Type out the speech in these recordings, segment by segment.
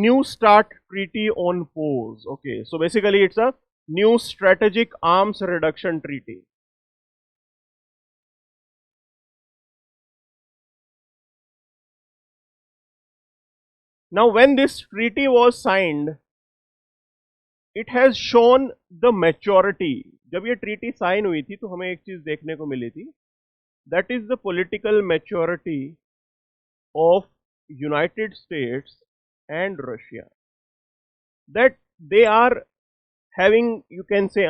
New START Treaty on pause. Okay, so basically it's a new strategic arms reduction treaty. Now when this treaty was signed, it has shown the maturity. जब ये treaty sign हुई थी तो हमें एक चीज देखने को मिली थी, that is the political maturity of United States and Russia, that they are having, you can say,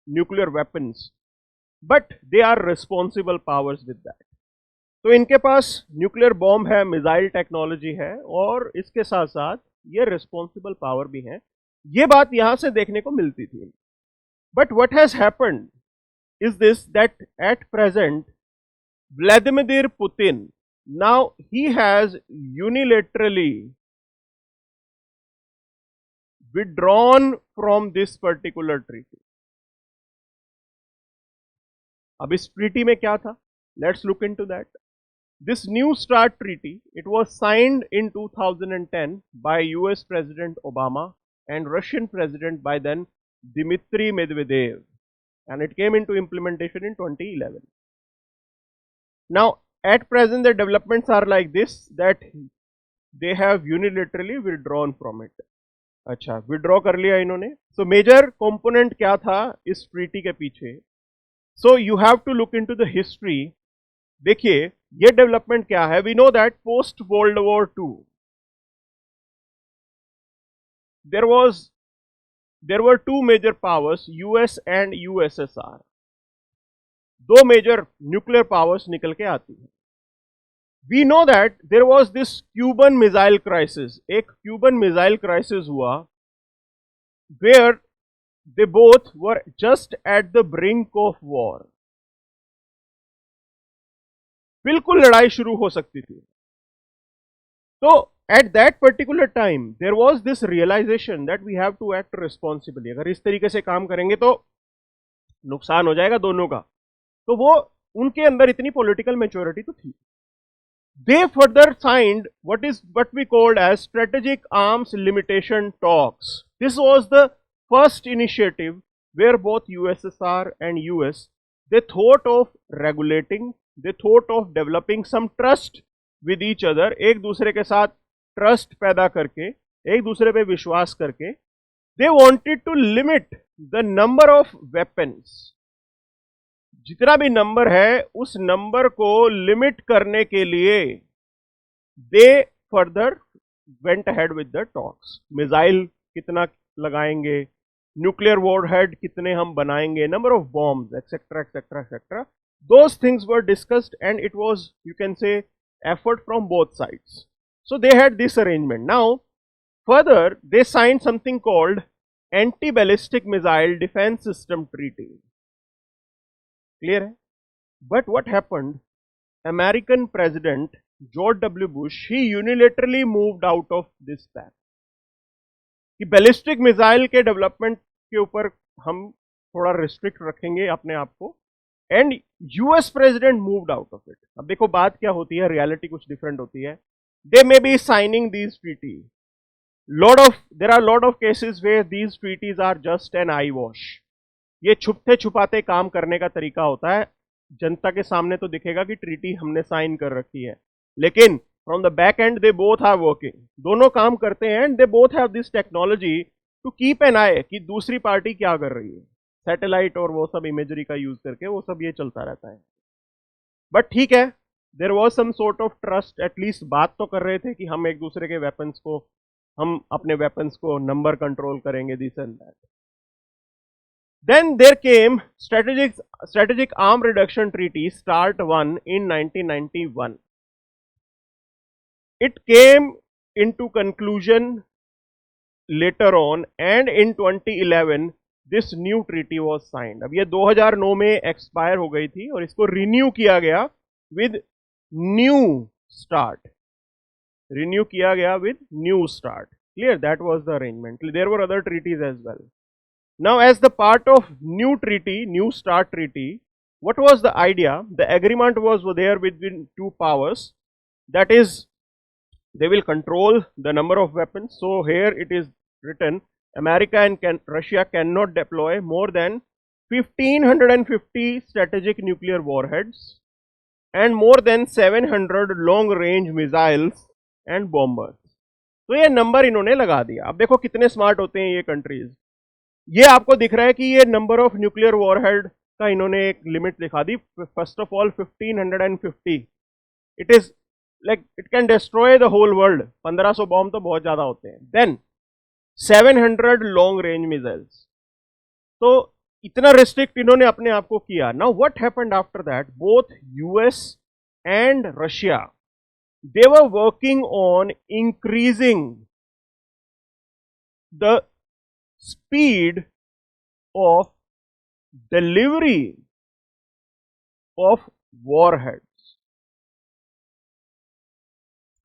nuclear weapons, but they are responsible powers with that. तो इनके पास न्यूक्लियर बॉम्ब है, मिसाइल टेक्नोलॉजी है, और इसके साथ साथ ये रिस्पॉन्सिबल पावर भी है. ये बात यहां से देखने को मिलती थी. But what has happened is this, that at present Vladimir Putin, now he has unilaterally withdrawn from this particular treaty. अब इस ट्रीटी में क्या था? Let's look into that. This New START treaty, it was signed in 2010 by US President Obama and Russian President by then Dmitry Medvedev, and it came into implementation in 2011. Now at present the developments are like this, that they have unilaterally withdrawn from it. अच्छा, withdraw कर लिया इन्होंने. So major component क्या था इस treaty के पीछे? So you have to look into the history. देखिए ये डेवलपमेंट क्या है. We know that post world war two there were two major powers, US and USSR. दो मेजर न्यूक्लियर पावर्स निकल के आती है. We know that there was this Cuban missile crisis. एक क्यूबन मिसाइल क्राइसिस हुआ where they both were just at the brink of war. बिल्कुल लड़ाई शुरू हो सकती थी. तो at that particular time there was this realization that we have to act responsibly. अगर इस तरीके से काम करेंगे तो नुकसान हो जाएगा दोनों का. तो वो उनके अंदर इतनी पॉलिटिकल मैच्योरिटी तो थी. They further signed what we called as strategic arms limitation talks. This was the first initiative where both USSR and US, they thought of regulating, they thought of developing some trust with each other. एक दूसरे के साथ trust पैदा करके, एक दूसरे पे विश्वास करके, they wanted to limit the number of weapons. जितना भी नंबर है उस नंबर को लिमिट करने के लिए they further went ahead with the talks. Missile कितना लगाएंगे, न्यूक्लियर वॉरहेड कितने हम बनाएंगे, number of bombs, etcetera etcetera etcetera. Those things were discussed and it was, you can say, effort from both sides. So they had this arrangement. Now further they sign something called anti ballistic missile defence system treaty. Clear है? But what happened, American president George W Bush, he unilaterally moved out of this pact कि ballistic missile के development के ऊपर हम थोड़ा restrict रखेंगे अपने आप को, and US president moved out of it. अब देखो बात क्या होती है, रियलिटी कुछ डिफरेंट होती है. They may be signing these treaty, there are lot of cases where these treaties are just an eye wash. ये छुपते छुपाते काम करने का तरीका होता है. जनता के सामने तो दिखेगा कि ट्रीटी हमने साइन कर रखी है, लेकिन from the back end they both are working. दोनों काम करते हैं and they both have this technology to keep an eye कि दूसरी पार्टी क्या कर रही है. सैटेलाइट और वो सब इमेजरी का यूज करके वो सब ये चलता रहता है. बट ठीक है, there was some sort of trust. At least बात तो कर रहे थे कि हम एक दूसरे के वेपन्स को, हम अपने वेपन्स को नंबर कंट्रोल करेंगे, this and that. Then there came Strategic Arm Reduction Treaty START 1 in 1991. It came into conclusion later on, and in 2011 this new treaty was signed. अब ये 2009 में एक्सपायर हो गई थी और इसको रिन्यू किया गया with New START. रिन्यू किया गया with New START. Clear? That was the arrangement. There were other treaties as well. Now, as the part of new treaty, New START treaty, what was the idea? The agreement was there between two powers, that is they will control the number of weapons. So here it is written, America and Russia cannot deploy more than 1550 strategic nuclear warheads and more than 700 long range missiles and bombers. तो ये number इन्होंने लगा दिया. अब देखो कितने smart होते हैं ये कंट्रीज. ये आपको दिख रहा है कि ये नंबर ऑफ न्यूक्लियर वॉरहेड का इन्होंने एक लिमिट दिखा दी. First of all 1550. It is like it can destroy the whole world. 1500 bomb तो बहुत ज्यादा होते हैं. Then 700 long range missiles. तो इतना रिस्ट्रिक्ट इन्होंने अपने आप को किया. Now what happened after that? Both US and Russia, they were working on increasing the speed of delivery of warheads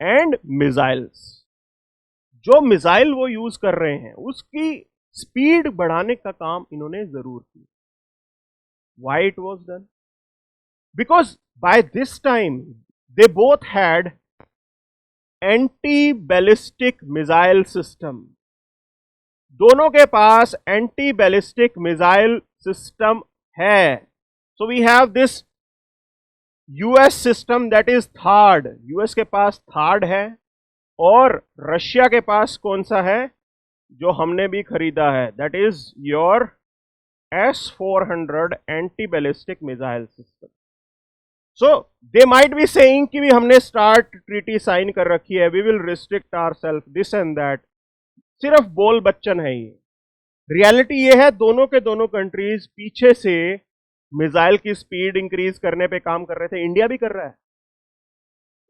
and missiles. जो मिसाइल वो यूज कर रहे हैं उसकी स्पीड बढ़ाने का काम इन्होंने जरूर किया. Why it was done? Because by this time they both had anti ballistic missile system. दोनों के पास एंटी बैलिस्टिक मिसाइल सिस्टम है. So we have this US system that is THAAD. US के पास थार्ड है और रशिया के पास कौन सा है जो हमने भी खरीदा है? That is your S-400 anti ballistic missile system. So they might be saying कि भी हमने स्टार्ट ट्रीटी साइन कर रखी है, we will restrict ourself this and that. सिर्फ बोल बच्चन है ये. रियलिटी ये है दोनों के दोनों कंट्रीज पीछे से मिसाइल की स्पीड इंक्रीज करने पे काम कर रहे थे. इंडिया भी कर रहा है.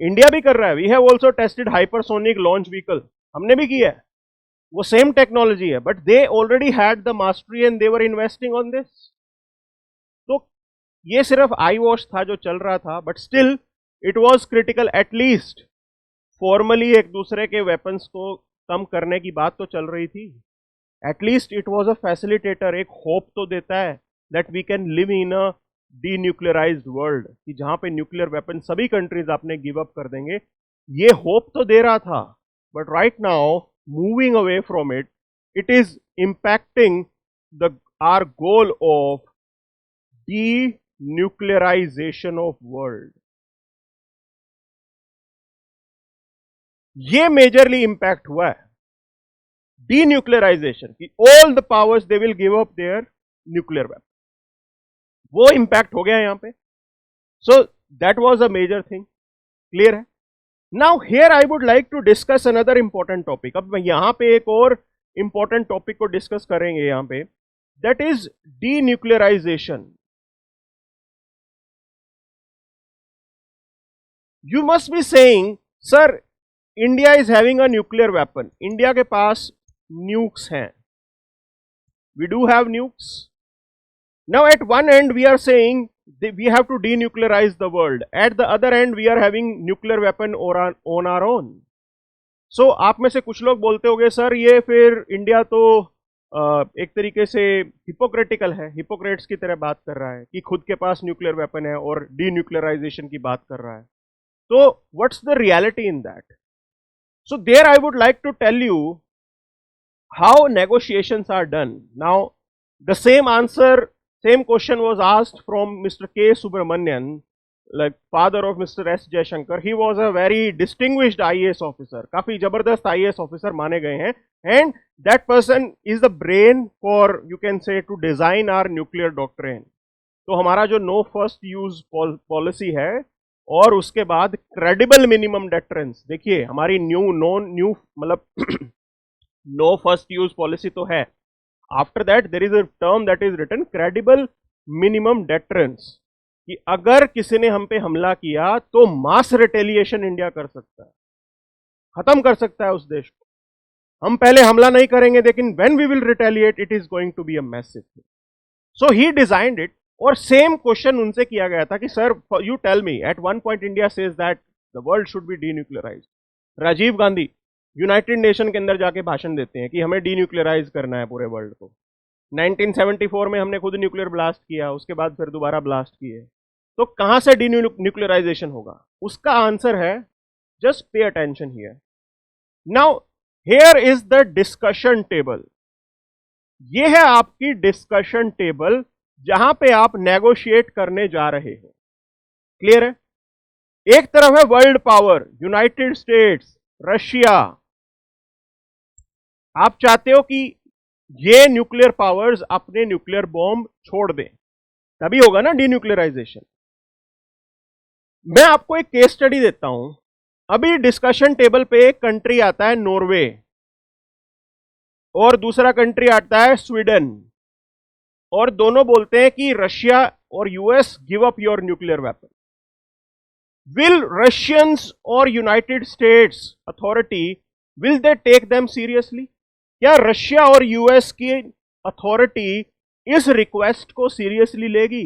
इंडिया भी कर रहा है. We have also tested hypersonic launch vehicle. हमने भी किया है. वो सेम टेक्नोलॉजी है but they already had the mastery and they were investing on this. तो ये सिर्फ आई वॉश था जो चल रहा था but still it was critical. At least formally एक दूसरे के वेपन्स को कम करने की बात तो चल रही थी. At least it was a facilitator. एक होप तो देता है that we can live in a denuclearized world, कि जहां पे न्यूक्लियर वेपन सभी कंट्रीज आपने गिव अप कर देंगे. ये होप तो दे रहा था but right now moving away from it, it is impacting the our goal of denuclearization of world. ये मेजरली इंपैक्ट हुआ है. डीन्यूक्लियराइजेशन की all the powers they will give up their nuclear weapon, वो impact हो गया यहां पे. So that was a major thing. Clear है? Now here I would like to discuss another important topic. अब यहां पे एक और इंपॉर्टेंट टॉपिक को डिस्कस करेंगे यहां पे, that is denuclearisation. You must be saying, sir, India is having a nuclear weapon. India के पास nukes हैं. We do have nukes. Now at one end we are saying we have to denuclearize the world. At the other end we are having nuclear weapon on our own. So आप में से कुछ लोग बोलते होंगे sir ये फिर India तो एक तरीके से हिपोक्रेटिकल है, हिपोक्रेट्स की तरह बात कर रहा है कि खुद के पास न्यूक्लियर वेपन है और डीन्यूक्लियराइजेशन की बात कर रहा है. So what's the reality in that? So there I would like to tell you how negotiations are done. Now the same question was asked from Mr. K. Subramanian, like father of Mr. S. Jaishankar. He was a very distinguished IAS officer. काफी जबरदस्त IAS officer माने गए हैं. And that person is the brain for, you can say, to design our nuclear doctrine. तो हमारा जो no first use policy है और उसके बाद क्रेडिबल मिनिमम डेटरेंस. देखिए हमारी न्यू मतलब नो फर्स्ट यूज पॉलिसी तो है. After that there is a term that is written credible minimum deterrence, कि अगर किसी ने हम पे हमला किया तो मास रिटेलिएशन इंडिया कर सकता है, खत्म कर सकता है उस देश को. हम पहले हमला नहीं करेंगे लेकिन when we will retaliate it is going to be a massive thing. So he designed it. और सेम क्वेश्चन उनसे किया गया था कि sir you tell me, at one point India says that the world should be denuclearized. Rajiv Gandhi United Nation के अंदर जाके भाषण देते हैं कि हमें डीन्यूक्लियराइज करना है पूरे वर्ल्ड को. 1974 में हमने खुद न्यूक्लियर ब्लास्ट किया, उसके बाद फिर दोबारा ब्लास्ट किए. तो कहां से डीन्यूक्लियराइजेशन होगा? उसका आंसर है just pay attention here. Now here is the discussion table. ये है आपकी डिस्कशन टेबल जहां पे आप नेगोशिएट करने जा रहे हो. क्लियर है? एक तरफ है world power, United states, Russia. आप चाहते हो कि ये न्यूक्लियर पावर्स अपने न्यूक्लियर बॉम्ब छोड़ दें, तभी होगा ना डीन्यूक्लियराइजेशन. मैं आपको एक केस स्टडी देता हूं. अभी डिस्कशन टेबल पे एक कंट्री आता है नॉर्वे, और दूसरा कंट्री आता है स्वीडन, और दोनों बोलते हैं कि रशिया और US give up your nuclear weapon. Will Russians और United States authority, will they take them seriously? क्या रशिया और यूएस की अथॉरिटी इस रिक्वेस्ट को सीरियसली लेगी?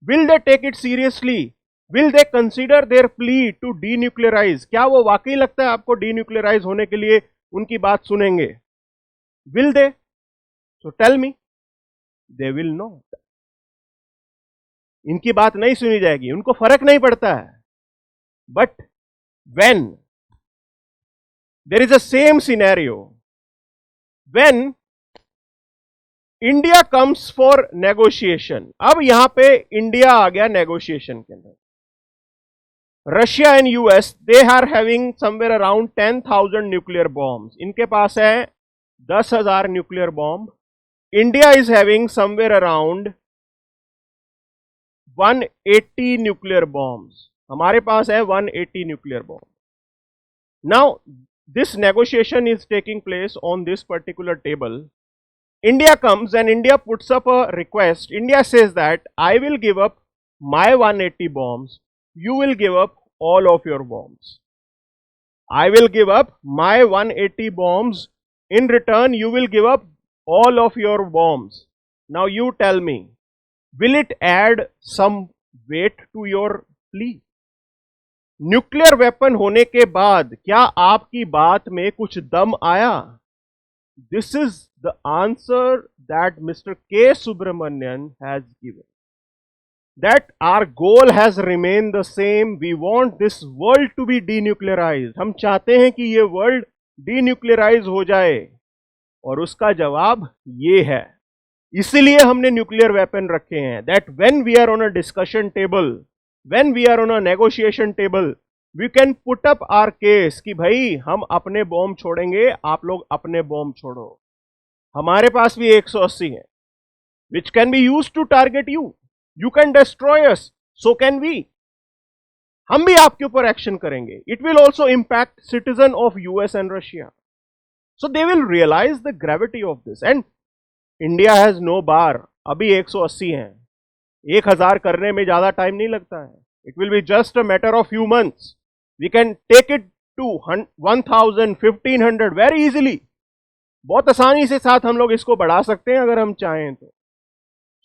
Will they take it seriously? Will they consider their plea to denuclearize? क्या वो वाकई लगता है आपको डीन्यूक्लियराइज होने के लिए उनकी बात सुनेंगे? Will they? So tell me. They will not. इनकी बात नहीं सुनी जाएगी, उनको फर्क नहीं पड़ता है. But when there is a same scenario, when India comes for negotiation. अब यहां पे इंडिया आ गया नेगोशिएशन के अंदर. Russia and US, they are having somewhere around 10,000 nuclear bombs. इनके पास है 10,000 nuclear bomb. India is having somewhere around 180 nuclear bombs. हमारे पास है 180 nuclear bomb. Now this negotiation is taking place on this particular table. India comes and India puts up a request. India says that I will give up my 180 bombs, you will give up all of your bombs. I will give up my 180 bombs, in return you will give up all of your bombs. Now you tell me, will it add some weight to your plea? Nuclear weapon होने के बाद क्या आपकी बात में कुछ दम आया? This is the answer that Mr. K. Subramanian has given. That our goal has remained the same. We want this world to be denuclearized. हम चाहते हैं कि ये वर्ल्ड डीन्यूक्लियराइज हो जाए. और उसका जवाब ये है. इसीलिए हमने न्यूक्लियर वेपन रखे हैं. That when we are on a discussion table, when we are on a negotiation table, we can put up our case कि भाई हम अपने बॉम्ब छोड़ेंगे, आप लोग अपने बॉम्ब छोड़ो. हमारे पास भी 180 है, which can be used to target you. You can destroy us, so can we. हम भी आपके ऊपर एक्शन करेंगे. It will also impact citizen of US and Russia. So they will realize the gravity of this. And India has no bar. अभी 180 हैं. 1000 करने में ज्यादा टाइम नहीं लगता है. It will be just a matter of few months. We can take it to 1000, 1500 very easily. बहुत आसानी से साथ हम लोग इसको बढ़ा सकते हैं अगर हम चाहें तो.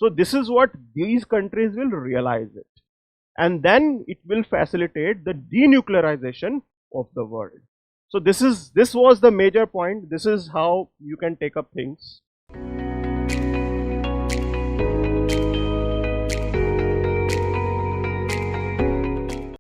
So this is what these countries will realize it, and then it will facilitate the denuclearization of the world. So this was the major point. This is how you can take up things.